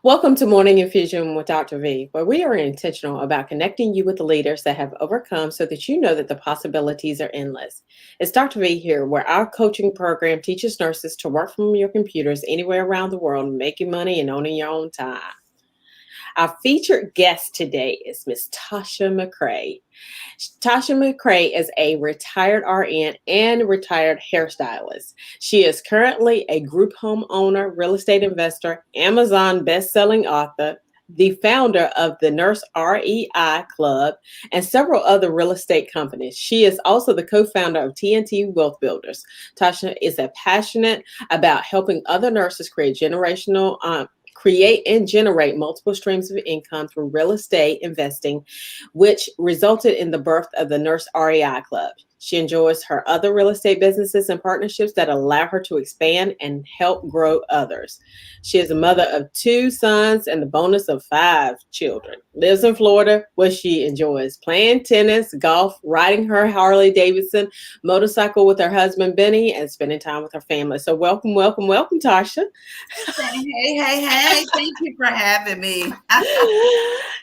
Welcome to Morning Infusion with Dr. V, where we are intentional about connecting you with the leaders that have overcome so that you know that the possibilities are endless. It's Dr. V here, where our coaching program teaches nurses to work from your computers anywhere around the world, making money and owning your own time. Our featured guest today is Miss Tasha McCray. Tasha McCray is a retired RN and retired hairstylist. She is currently a group home owner, real estate investor, Amazon best-selling author, the founder of the Nurse REI Club, and several other real estate companies. She is also the co-founder of TNT Wealth Builders. Tasha is a passionate about helping other nurses create and generate multiple streams of income through real estate investing, which resulted in the birth of the Nurse REI Club. She enjoys her other real estate businesses and partnerships that allow her to expand and help grow others. She is a mother of two sons and the bonus of five children. Lives in Florida, where she enjoys playing tennis, golf, riding her Harley Davidson motorcycle with her husband Benny, and spending time with her family. So welcome, welcome, welcome, Tasha. Hey. Thank you for having me.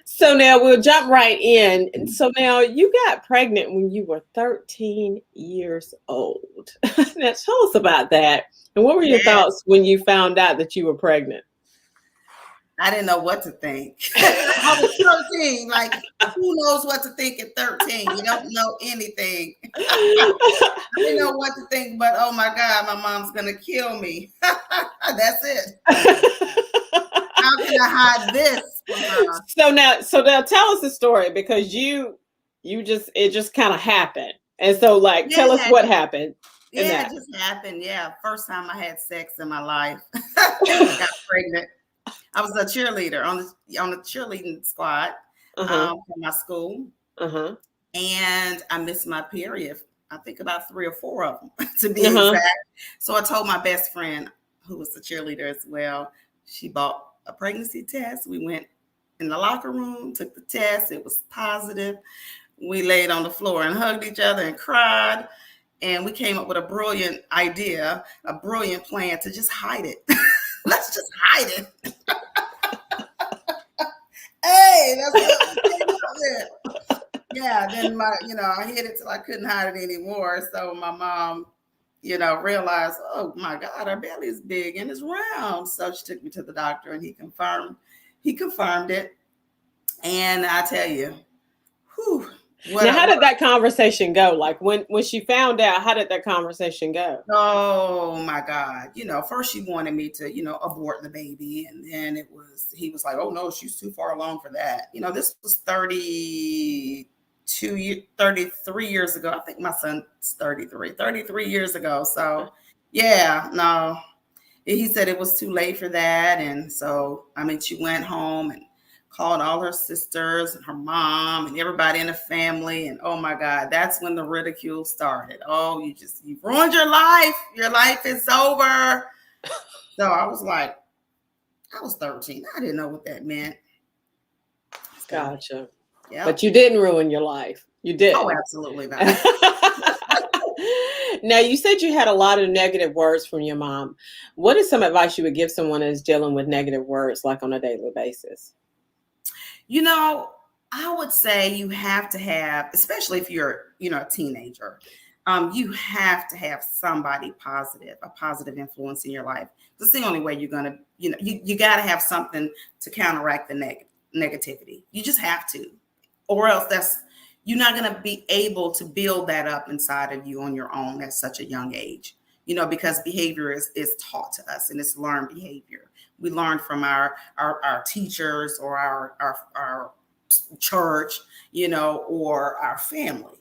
So now we'll jump right in. So now you got pregnant when you were 13 years old. Now tell us about that. And what were your Yeah, thoughts when you found out that you were pregnant? I didn't know what to think. I was 13. Like, who knows what to think at 13? You don't know anything. I didn't know what to think, but oh my God, my mom's going to kill me. That's it. How can I hide this from her? So now tell us the story because it just kind of happened. And so like tell us Yeah, what happened in yeah, it that. just happened. Yeah, first time I had sex in my life. I got pregnant. I was a cheerleader on the cheerleading squad Uh-huh. for my school. Uh-huh. And I missed my period. I think about 3 or 4 of them to be Uh-huh. exact. So I told my best friend, who was the cheerleader as well, she bought a pregnancy test. We went in the locker room, took the test. It was positive. We laid on the floor and hugged each other and cried. And we came up with a brilliant idea, a brilliant plan to just hide it. Let's just hide it. Hey, that's what we came up with. Yeah, then I hid it till I couldn't hide it anymore. So my mom, realized, oh my God, our belly is big and it's round. So she took me to the doctor and he confirmed it. And I tell you, whew, what Now, a how what did that conversation go? Like when she found out, how did that conversation go? oh my God. First she wanted me to, abort the baby. And then he was like, oh no, she's too far along for that. This was 33 years ago. I think my son's 33 years ago. So yeah, no, he said it was too late for that. And so, I mean, she went home and called all her sisters and her mom and everybody in the family. And oh my God, that's when the ridicule started. Oh, you ruined your life. Your life is over. So I was like, I was 13. I didn't know what that meant. So, Gotcha. yeah. But you didn't ruin your life. You Oh, didn't. absolutely not. Now, you said you had a lot of negative words from your mom. What is some advice you would give someone that's dealing with negative words like on a daily basis? You know, I would say you have to have, especially if you're, a teenager, you have to have somebody positive, a positive influence in your life. It's the only way you're gonna, you got to have something to counteract the negativity. You just have to, or else you're not gonna be able to build that up inside of you on your own at such a young age. Because behavior is taught to us and it's learned behavior. We learn from our teachers or our church, or our family,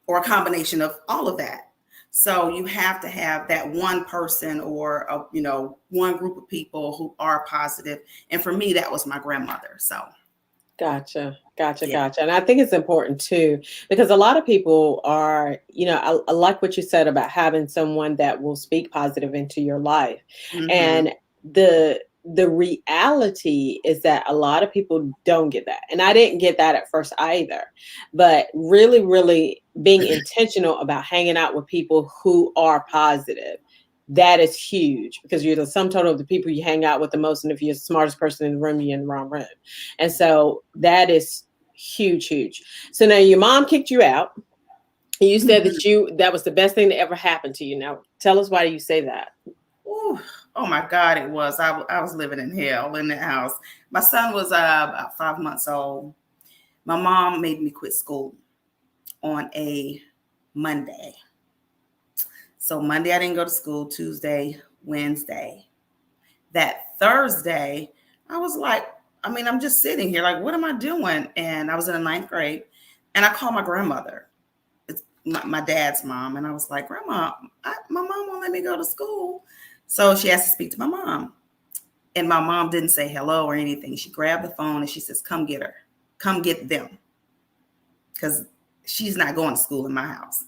or a combination of all of that. So you have to have that one person or one group of people who are positive. And for me, that was my grandmother. So Gotcha. Gotcha. yeah. Gotcha. And I think it's important too, because a lot of people are, I like what you said about having someone that will speak positive into your life. Hmm. And the reality is that a lot of people don't get that. And I didn't get that at first either. But really, really being intentional about hanging out with people who are positive that is huge because you're the sum total of the people you hang out with the most. And if you're the smartest person in the room, you're in the wrong room. And so that is huge, huge. So now your mom kicked you out. You said Mhm. that that was the best thing that ever happened to you. Now tell us why you say that. Ooh, oh my God, it was. I was living in hell in that house. My son was about 5 months old. My mom made me quit school on a Monday. So Monday I didn't go to school, Tuesday, Wednesday. That Thursday, I was like, I mean, I'm just sitting here, like, what am I doing? And I was in the ninth grade, and I called my grandmother. It's my dad's mom, and I was like, Grandma, my mom won't let me go to school. So she asked to speak to my mom. And my mom didn't say hello or anything. She grabbed the phone and she says, come get her. Come get them. Because she's not going to school in my house.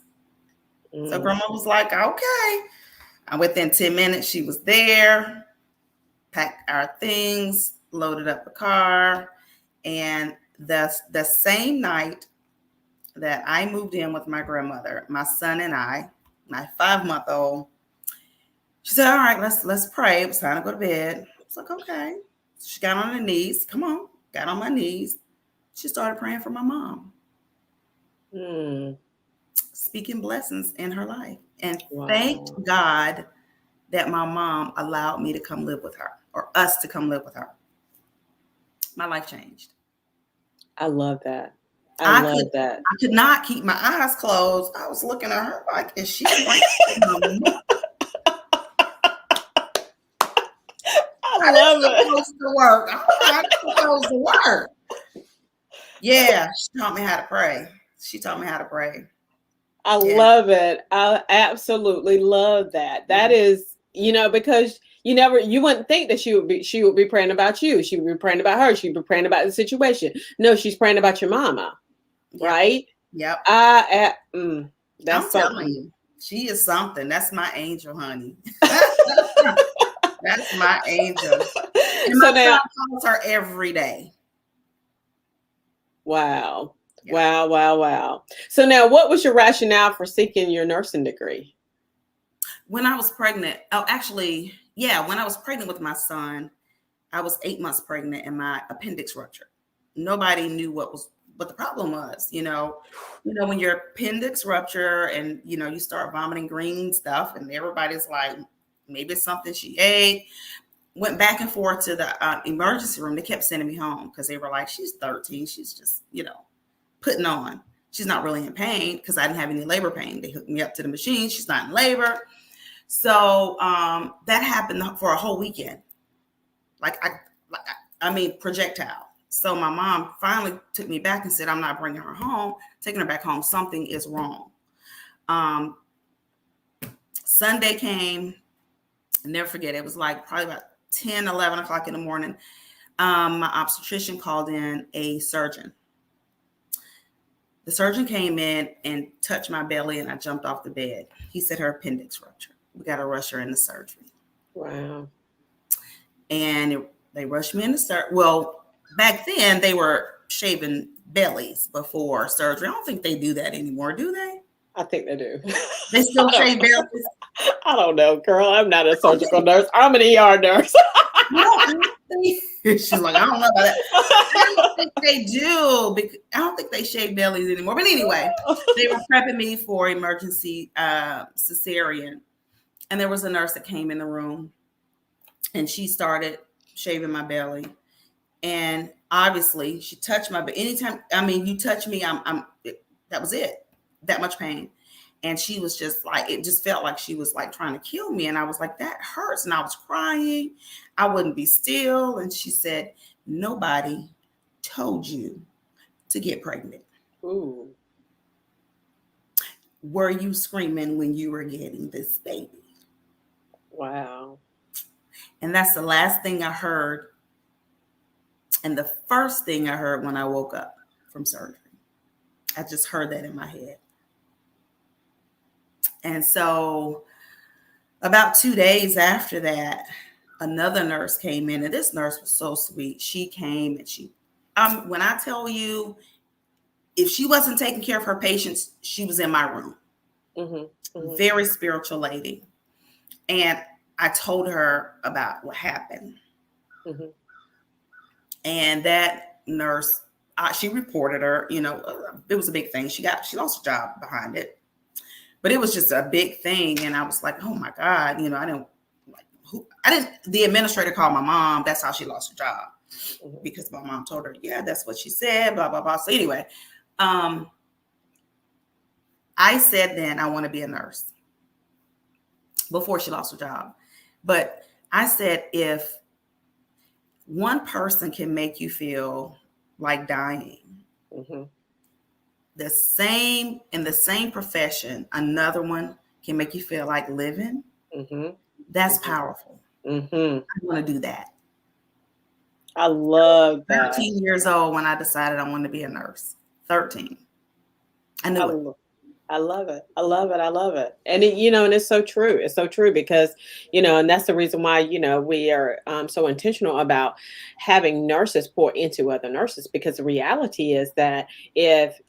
So Mm. grandma was like, okay. And within 10 minutes, she was there, packed our things, loaded up the car. And the same night that I moved in with my grandmother, my son and I, my 5-month-old, she said, all right, let's pray. It was time to go to bed. I was like, okay. She got on her knees. Come on. Got on my knees. She started praying for my mom, Mm. speaking blessings in her life, and thanked Wow. God that my mom allowed me to come live with her, or us to come live with her. My life changed. I love that. I I could love that. I could not keep my eyes closed. I was looking at her like, is she praying for my mom? I How this love it. supposed to work? I don't know how this supposed to work. Yeah, she taught me how to pray. She taught me how to pray. I And love it. I absolutely love that. That yeah, is, because you wouldn't think that she would be praying about you. She would be praying about her. She'd be praying about the situation. No, she's praying about your mama, yep, right? yep. That's I'm telling something. you, she is something. That's my angel, honey. That's my angel. And my So now, son calls her every day. wow. Yeah. Wow, wow, wow. So now what was your rationale for seeking your nursing degree? When I was pregnant, oh, actually, yeah, when I was pregnant with my son, I was 8 months pregnant and my appendix ruptured. Nobody knew what the problem was. When your appendix rupture and you start vomiting green stuff, and everybody's like, maybe it's something she ate. Went back and forth to the emergency room. They kept sending me home because they were like, she's 13. She's just, putting on. She's not really in pain because I didn't have any labor pain. They hooked me up to the machine. She's not in labor. So that happened for a whole weekend. Like I mean, projectile. So my mom finally took me back and said, I'm not bringing her home. Taking her back home. Something is wrong. Um, Sunday came. I'll never forget. It was like probably about 10, 11 o'clock in the morning. My obstetrician called in a surgeon. The surgeon came in and touched my belly, and I jumped off the bed. He said her appendix ruptured. We got to rush her into surgery. Wow. And they rushed me into surgery. Well, back then they were shaving bellies before surgery. I don't think they do that anymore, do they? I think they do. They still I don't, shave bellies. I don't know, girl. I'm not a I don't surgical think, nurse. I'm an ER nurse. I don't think she's like, I don't know about that. I don't think they do. I don't think they shave bellies anymore. But anyway, they were prepping me for emergency cesarean. And there was a nurse that came in the room and she started shaving my belly. And obviously she touched my, but anytime, I mean, you touch me, that was it, that much pain. And she was just like, it just felt like she was like trying to kill me. And I was like, that hurts. And I was crying. I wouldn't be still. And she said, nobody told you to get pregnant. Ooh. Were you screaming when you were getting this baby? Wow. And that's the last thing I heard. And the first thing I heard when I woke up from surgery. I just heard that in my head. And so about 2 days after that, another nurse came in, and this nurse was so sweet. She came and when I tell you, if she wasn't taking care of her patients, she was in my room. Mm-hmm. Mm-hmm. Very spiritual lady. And I told her about what happened. Mhm. And that nurse, she reported her, it was a big thing. She lost her job behind it, but it was just a big thing. And I was like, oh my God, the administrator called my mom. That's how she lost her job, Mhm. because my mom told her, yeah, that's what she said, blah, blah, blah. So anyway, um, I said then I want to be a nurse before she lost her job. But I said, if one person can make you feel like dying, Mhm. in the same profession, another one can make you feel like living. Mhm. That's Mhm. powerful. Mhm. I want to do that. I love that. 13 years old when I decided I wanted to be a nurse. 13. I I knew it. lo I love it. I love it. I love it. And and it's so true. It's so true because, and that's the reason why, we are so intentional about having nurses pour into other nurses because the reality is that if,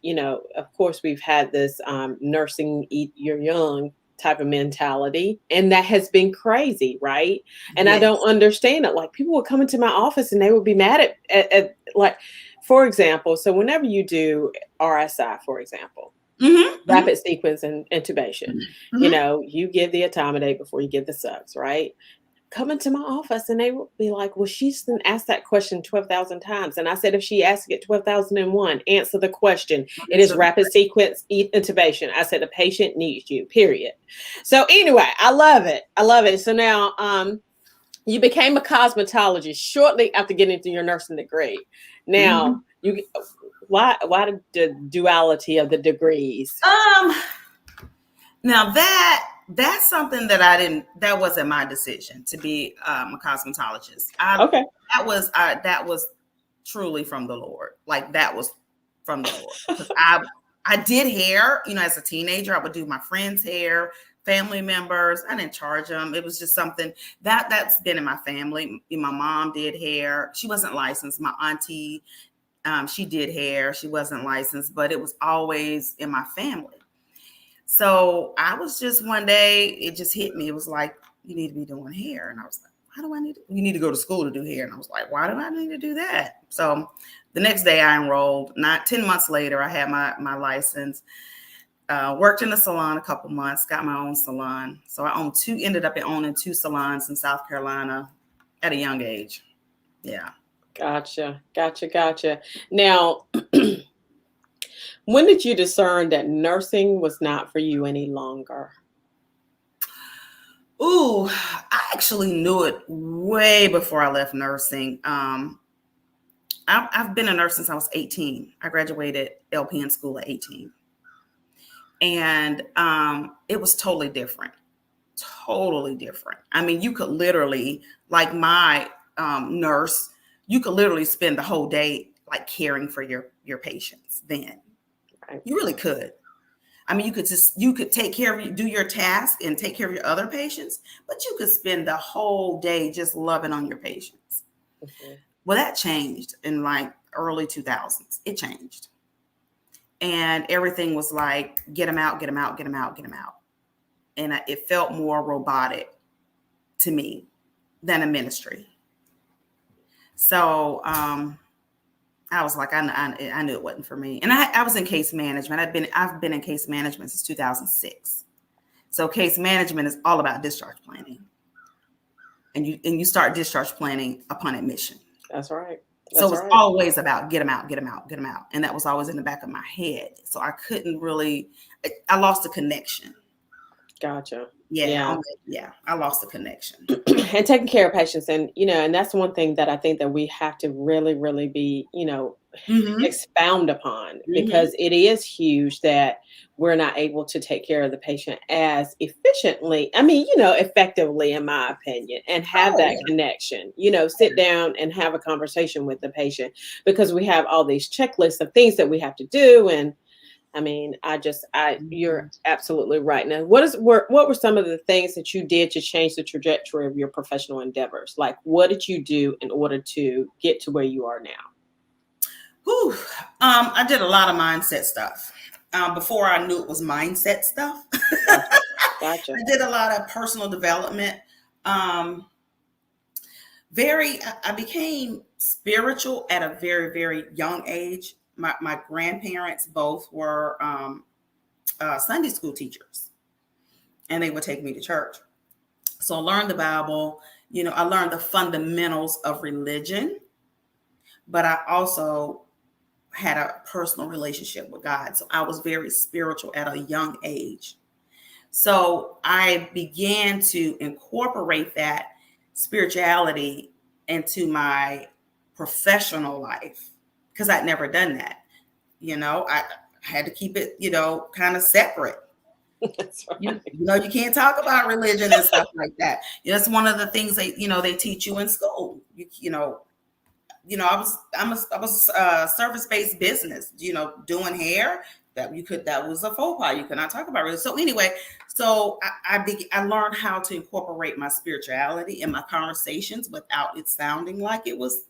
of course, we've had this nursing eat your young type of mentality, and that has been crazy, right? And I don't Yes. understand it. Like people would come into my office and they would be mad at like, for example, so whenever you do RSI, for example, Mm-hmm, rapid sequence and intubation. mm-hmm. You give the etomidate before you give the subs, right? Come into my office and they will be like, well, she's been asked that question 12,000 times. And I said, if she asked it 12,001, answer the question. It is So, rapid sequence intubation. I said, the patient needs you, period. So anyway, I love it. I love it. So now, you became a cosmetologist shortly after getting to your nursing degree. Now, mhm. why the duality of the degrees? um, Now that's something that wasn't my decision to be a cosmetologist. Okay. That was truly from the Lord. Like that was from the Lord. Because I did hair, as a teenager. I would do my friends' hair, family members. I didn't charge them. It was just something that's been in my family. My mom did hair. She wasn't licensed. My auntie, she did hair. She wasn't licensed, but it was always in my family. So I was just one day, it just hit me. It was like, you need to be doing hair. And I was like, why do I need to? You need to go to school to do hair. And I was like, why do I need to do that? So the next day I enrolled. Not 10 months later, I had my license. Worked in a salon a couple months, got my own salon. So ended up owning two salons in South Carolina at a young age. Yeah. Gotcha. Gotcha. Gotcha. Now, when did you discern that nursing was not for you any longer? Ooh, I actually knew it way before I left nursing. I've been a nurse since I was 18. I graduated LPN school at 18. And it was totally different. Totally different. I mean, you could literally, like my nurse, you could literally spend the whole day like caring for your patients then. Right. You really could. I mean, you could take care of do your task and take care of your other patients, but you could spend the whole day just loving on your patients. Mhm. Well, that changed in like early 2000s. It changed. And everything was like, get them out, get them out, get them out, get them out. And it felt more robotic to me than a ministry. So I was like, I knew it wasn't for me. And I was in case management. I've been in case management since 2006. So case management is all about discharge planning. And you start discharge planning upon admission. That's right. So That's it was right. always about get them out, get them out, get them out. And that was always in the back of my head. So I couldn't really, I lost the connection. Gotcha. Yeah. Yeah. Yeah. I lost the connection. And taking care of patients, and and that's one thing that I think that we have to really, really be, Mm-hmm. expound upon Mm-hmm. because it is huge that we're not able to take care of the patient as efficiently, I mean, effectively, in my opinion, and have Oh, that yeah. connection, sit down and have a conversation with the patient because we have all these checklists of things that we have to do. And I mean, you're Mhm. absolutely right. Now, what were some of the things that you did to change the trajectory of your professional endeavors? Like, what did you do in order to get to where you are now? Whew. I did a lot of mindset stuff before I knew it was mindset stuff. Gotcha. Gotcha. I did a lot of personal development. Um, I became spiritual at a very, very young age. My grandparents both were Sunday school teachers, and they would take me to church. So I learned the Bible. I learned the fundamentals of religion, but I also had a personal relationship with God. So I was very spiritual at a young age. So I began to incorporate that spirituality into my professional life because I'd never done that. I had to keep it, kind of separate. That's right. You can't talk about religion and stuff like that. It's one of the things they teach you in school. I was service-based business, doing hair. That was a faux pas. You could not talk about it. So anyway, I learned how to incorporate my spirituality in my conversations without it sounding like it was,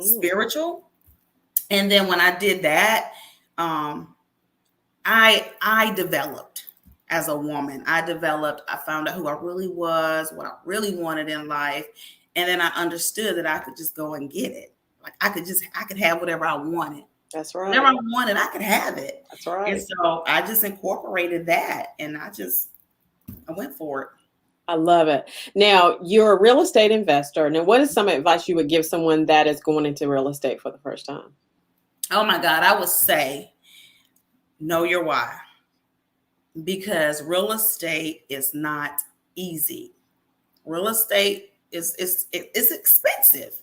spiritual. And then when I did that, I developed as a woman. I found out who I really was, what I really wanted in life. And then I understood that I could just go and get it. Like I could have whatever I wanted. That's right. Whatever I wanted, I could have it. That's right. And so I just incorporated that, and I went for it. I love it. Now, you're a real estate investor. Now, what is some advice you would give someone that is going into real estate for the first time? Oh my God, I would say know your why, because real estate is not easy. Real estate is expensive.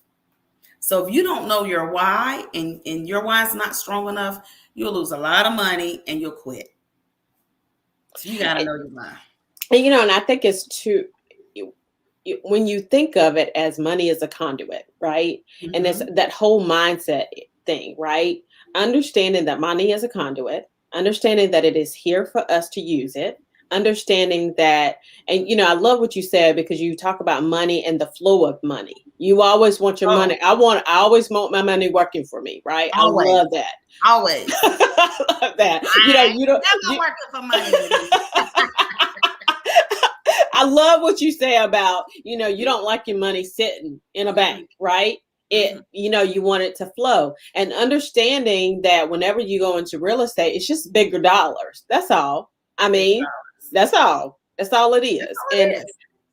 So if you don't know your why and your why is not strong enough, you'll lose a lot of money and you'll quit. So you got to know your why. And I think it's too, when you think of it as money as a conduit, right? Mm-hmm. And it's that whole mindset thing, right? Understanding that money is a conduit, understanding that it is here for us to use it, understanding that, and I love what you said, because you talk about money and the flow of money. You always want your money. I always want my money working for me, right? Always. I love that. Always. I love that. You don't never working for money. I love what you say about, you don't like your money sitting in a bank, right? You want it to flow, and understanding that whenever you go into real estate, it's just bigger dollars. That's all. I mean, that's all it is.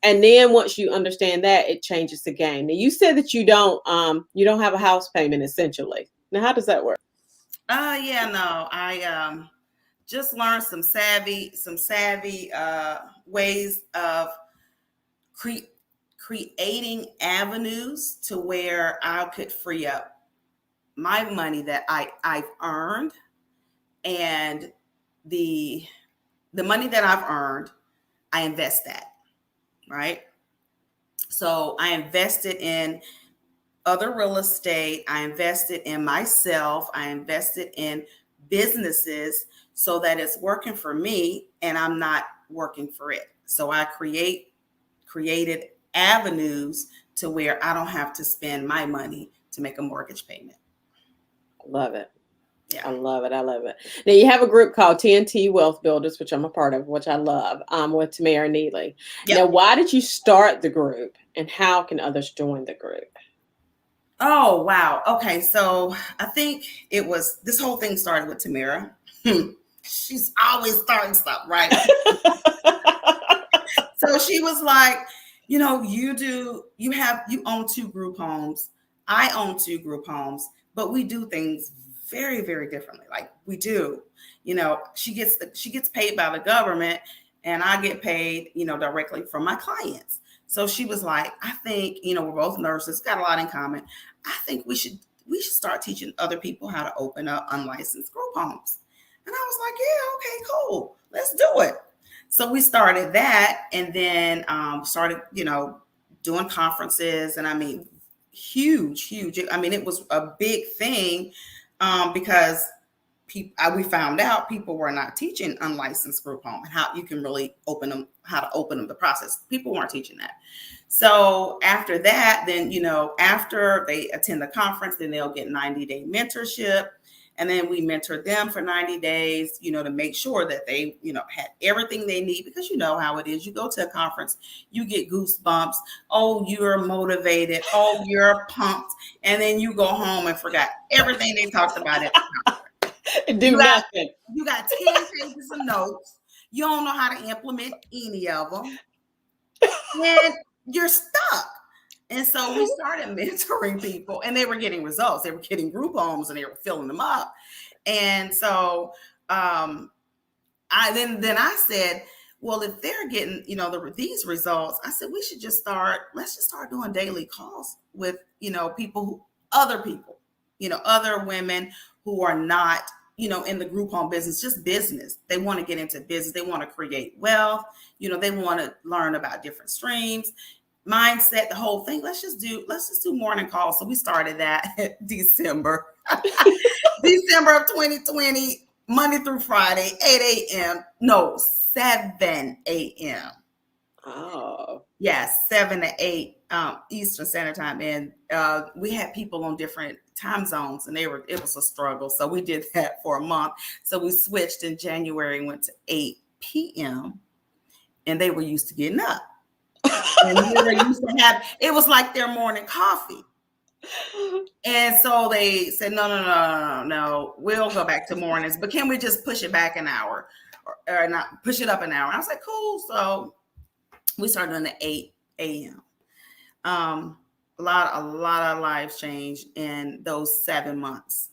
And then once you understand that, it changes the game. Now, you said that you don't have a house payment essentially. Now, how does that work? I just learned some savvy ways of creating avenues to where I could free up my money that I've earned, and the money that I've earned, I invest that, right? So I invested in other real estate. I invested in myself. I invested in businesses so that it's working for me and I'm not working for it. So I created avenues to where I don't have to spend my money to make a mortgage payment. Love it. Yeah. I love it. Now, you have a group called TNT Wealth Builders, which I'm a part of, which I love, with Tamara Neely. Yep. Now, why did you start the group, and how can others join the group? Oh, wow. Okay. So I think this whole thing started with Tamara. She's always starting stuff, right? So she was like, you own 2 group homes. I own 2 group homes, but we do things very, very differently. Like we do, she gets paid by the government, and I get paid, directly from my clients. So she was like, I think, we're both nurses, got a lot in common. I think we should start teaching other people how to open up unlicensed group homes. And I was like, yeah, okay, cool. Let's do it. So we started that, and then started, doing conferences. And I mean, huge. I mean, it was a big thing because we found out people were not teaching unlicensed group home and how you can really how to open them, the process. People weren't teaching that. So after that, then, after they attend the conference, then they'll get 90-day mentorship. And then we mentored them for 90 days, to make sure that they, had everything they need, because you know how it is. You go to a conference, you get goosebumps. Oh, you're motivated. Oh, you're pumped. And then you go home and forgot everything they talked about at the conference. Do nothing. You got 10 pages of notes. You don't know how to implement any of them. And you're stuck. And so we started mentoring people, and they were getting results. They were getting group homes, and they were filling them up. And so I said, well, if they're getting, these results, I said, let's just start doing daily calls with, other people, other women who are not, in the group home business, just business. They want to get into business. They want to create wealth. They want to learn about different streams, mindset, the whole thing. Let's just do morning calls. So we started that December of 2020, Monday through Friday, 8 a.m. No, 7 a.m. Oh. Yes, 7 to 8 Eastern Standard Time. And we had people on different time zones, and it was a struggle. So we did that for a month. So we switched in January and went to 8 p.m. and they were used to getting up. And we were used to it was like their morning coffee. And so they said, no, we'll go back to mornings, but can we just push it back an hour or not push it up an hour? And I was like, cool. So we started on the 8 a.m. A lot of lives changed in those 7 months.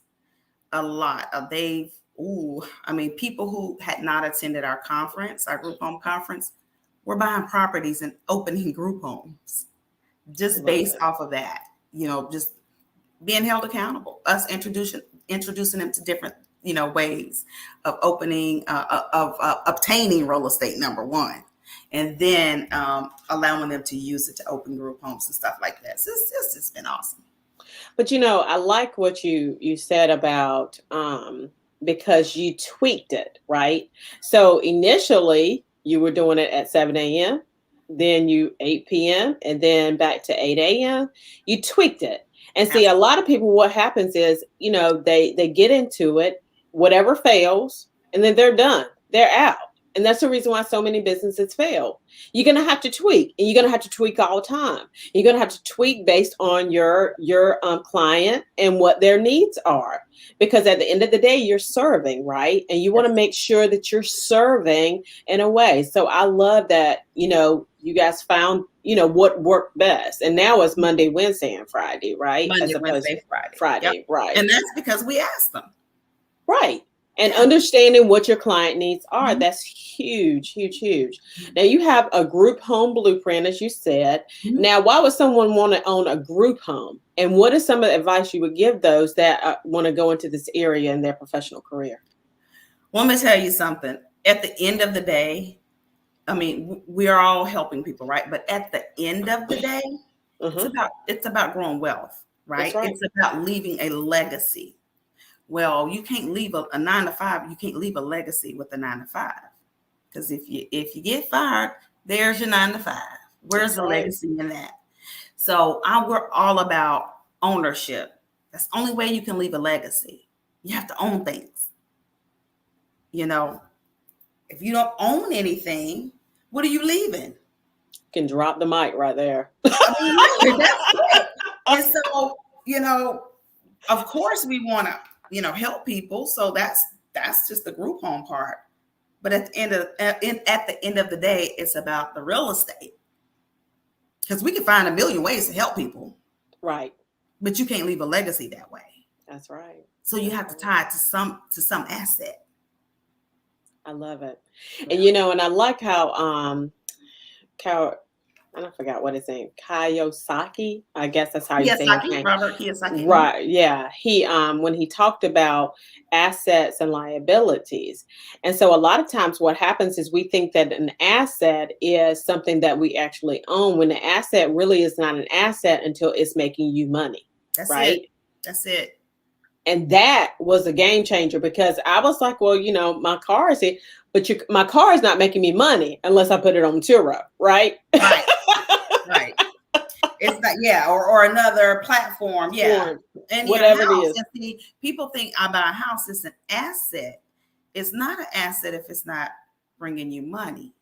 A lot of people who had not attended our conference, our group home conference, were buying properties and opening group homes just based off of that, just being held accountable, us introducing them to different, ways of opening, of obtaining real estate, number one, and then allowing them to use it to open group homes and stuff like that. So it's been awesome. But, I like what you said about, because you tweaked it, right? So initially, you were doing it at 7 a.m., then 8 p.m., and then back to 8 a.m. You tweaked it. And see, a lot of people, what happens is, they get into it, whatever fails, and then they're done. They're out. And that's the reason why so many businesses fail. You're going to have to tweak, and you're going to have to tweak all the time. You're going to have to tweak based on your client and what their needs are. Because at the end of the day, you're serving, right? And you want to make sure that you're serving in a way. So I love that, you guys found, what worked best. And now it's Monday, Wednesday, and Friday, right? Monday, Wednesday, Friday. Friday, yep. Right. And that's because we asked them. Right. And understanding what your client needs are, that's huge, huge, huge. Now, you have a group home blueprint, as you said. Now, why would someone want to own a group home? And what is some of the advice you would give those that want to go into this area in their professional career? Well, let me tell you something. At the end of the day, we are all helping people, right? But at the end of the day, it's about growing wealth, right? It's about leaving a legacy. Well, you can't leave a 9 to 5. You can't leave a legacy with a 9 to 5, because if you get fired, there's your 9 to 5. Where's the legacy in that? So we're all about ownership. That's the only way you can leave a legacy. You have to own things. If you don't own anything, what are you leaving? You can drop the mic right there. That's it. And so, of course we want to, help people. So that's just the group home part. But at the end of the day, it's about the real estate. Because we can find a million ways to help people. Right. But you can't leave a legacy that way. That's right. So you have to tie it to some asset. I love it. And and I like how I forgot what his name, Kiyosaki. I guess that's how you say his name. Robert Kiyosaki. Right. Yeah. He when he talked about assets and liabilities. And so a lot of times what happens is we think that an asset is something that we actually own, when the asset really is not an asset until it's making you money. That's right. It. That's it. And that was a game changer, because I was like, well, my car is here, but my car is not making me money unless I put it on Turo, right? Right. Right. It's not, yeah, or another platform, yeah. Form, And your whatever it house, is. and see, people think about a house is an asset. It's not an asset if it's not bringing you money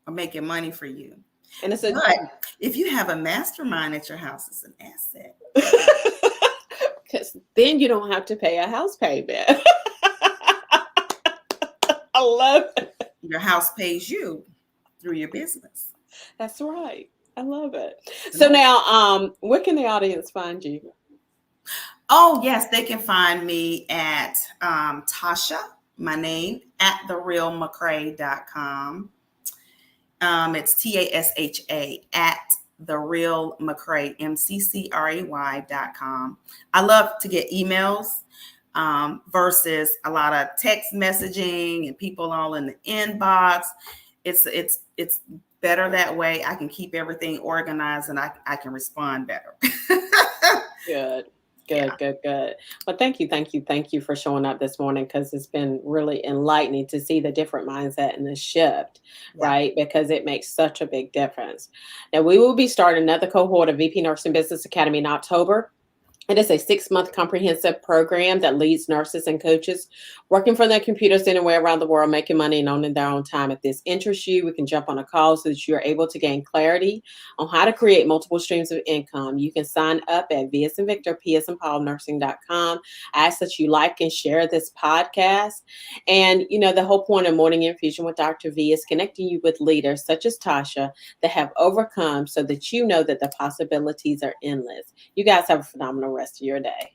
or making money for you. And it's a But if you have a mastermind at your house, it's an asset. because then you don't have to pay a house payment. I love it. Your house pays you through your business. That's right. I love it. So So now, where can the audience find you? oh, yes, they can find me at Tasha, my name, at therealmccrae.com. It's TASHA at therealmccrae, MCCRAY.com. I love to get emails versus a lot of text messaging and people all in the inbox. It's better that way. I can keep everything organized and I can respond better. Good. Yeah. Good. Well, thank you for showing up this morning because it's been really enlightening to see the different mindset and the shift, Yeah. right? Because it makes such a big difference. Now, we will be starting another cohort of VP Nursing Business Academy in October. It is a 6-month comprehensive program that leads nurses and coaches working from their computers anywhere around the world, making money and owning their own time. If this interests you, we can jump on a call so that you're able to gain clarity on how to create multiple streams of income. You can sign up at V as in Victor, P as in Paul, nursing.com. I ask that you like and share this podcast. And, the whole point of Morning Infusion with Dr. V is connecting you with leaders such as Tasha that have overcome so that you know that the possibilities are endless. You guys have a phenomenal rest of your day.